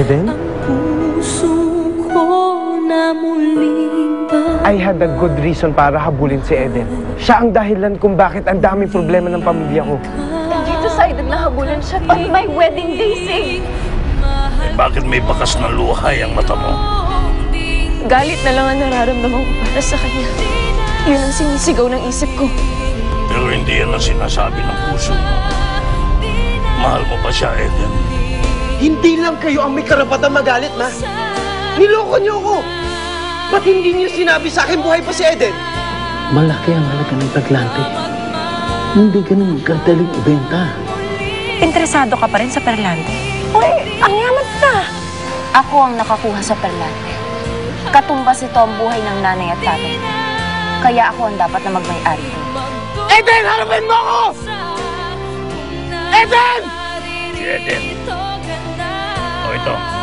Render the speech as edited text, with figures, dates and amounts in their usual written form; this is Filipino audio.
Eden? I had a good reason para habulin si Eden. Siya ang dahilan kung bakit ang daming problema ng pamilya ko. LG decided na habulan siya on my wedding day, Sig. Bakit may bakas na luhay ang mata mo? Galit na lang ang nararamdaman ko para sa kanya. Yun ang sinisigaw ng isip ko. Pero hindi yan ang sinasabi ng puso mo. Mahal mo ba siya, Eden? Hindi lang kayo ang may karapatang magalit, ma. Niloko niyo ako. Ba't hindi niyo sinabi sa akin buhay pa si Eden? Malaki ang halaga ng taglante. Hindi ganun kadaling ibenta. Interesado ka pa rin sa Perlante? Uy, ang yaman ka! Ako ang nakakuha sa Perlante. Katumbas ito ang buhay ng nanay at tatay. Kaya ako ang dapat na magmay-ari ko. Eden, harapin mo ako! Eden! Si Eden. O ito.